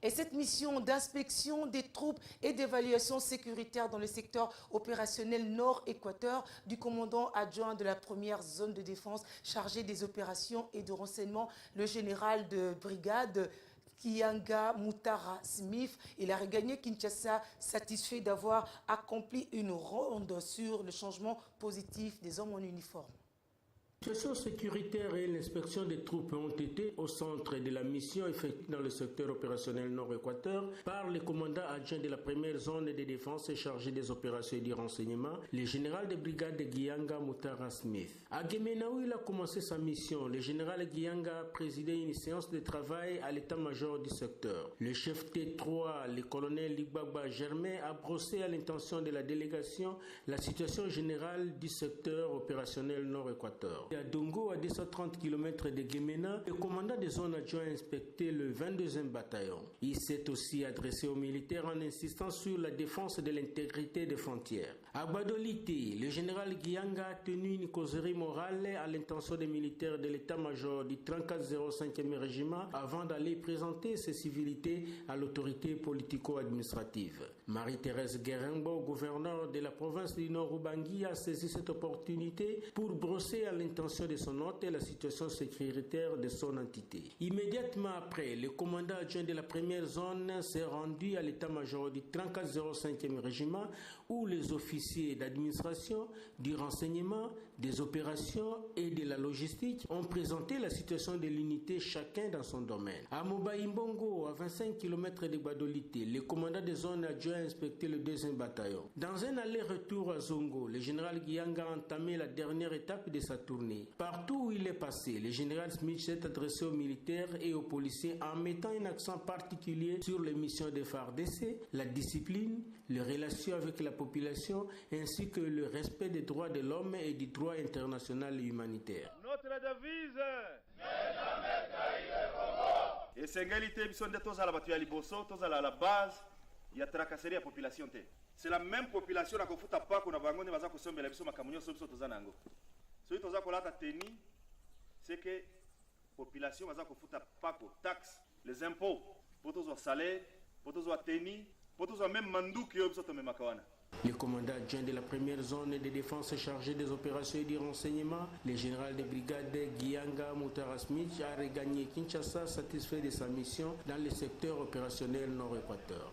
Et cette mission d'inspection des troupes et d'évaluation sécuritaire dans le secteur opérationnel Nord-Équateur du commandant adjoint de la première zone de défense chargé des opérations et de renseignement, le général de brigade Kianga Moutara Smith. Il a regagné Kinshasa satisfait d'avoir accompli une ronde sur le changement positif des hommes en uniforme. La situation sécuritaire et l'inspection des troupes ont été au centre de la mission effectuée dans le secteur opérationnel Nord-Équateur par le commandant adjoint de la première zone de défense chargé des opérations et du renseignement, le général de brigade de Kianga Moutara Smith. À Gemena, où il a commencé sa mission, le général Kianga a présidé une séance de travail à l'état-major du secteur. Le chef T3, le colonel Ligbagba Germain, a brossé à l'intention de la délégation la situation générale du secteur opérationnel Nord-Équateur. À Dongo, à 230 km de Gemena, le commandant des zones adjoint a inspecté le 22e bataillon. Il s'est aussi adressé aux militaires en insistant sur la défense de l'intégrité des frontières. À Badolite, le général Kianga a tenu une causerie morale à l'intention des militaires de l'état-major du 3405e régiment avant d'aller présenter ses civilités à l'autorité politico-administrative. Marie-Thérèse Guérimbo, gouverneur de la province du Nord-Ubangi, a saisi cette opportunité pour brosser à l'intention de son hôte et la situation sécuritaire de son entité. Immédiatement après, le commandant adjoint de la première zone s'est rendu à l'état-major du 3405e régiment où les officiers d'administration, du renseignement, des opérations et de la logistique ont présenté la situation de l'unité chacun dans son domaine. À Mobaïmbongo, à 25 km de Badolite, le commandant des zones adjoint a inspecté le 2e bataillon. Dans un aller-retour à Zongo, le général Kianga a entamé la dernière étape de sa tournée. Partout où il est passé, le général Smith s'est adressé aux militaires et aux policiers en mettant un accent particulier sur les missions des FARDC, la discipline, les relations avec la population, ainsi que le respect des droits de l'homme et du droit international et humanitaire. Notre devise n'est jamais trahir le Congo. Et c'est égalité, biso nde tozala batu ya liboso, tozala la base, ya tracasserie ya population te. C'est la même population na kofuta pako na bango ne baza kosombela biso makambo nyonso biso tozana nango. Celui qui a kolata teni, c'est que la population va faire pako, taxes, les impôts, pour tous les salaires, pour tous les teni, pour tous les même mandou qui ont besoin de makawana. Le commandant adjoint de la première zone de défense chargé des opérations et du renseignement, le général de brigade Kianga Moutara Smith, a regagné Kinshasa satisfait de sa mission dans le secteur opérationnel Nord-Équateur.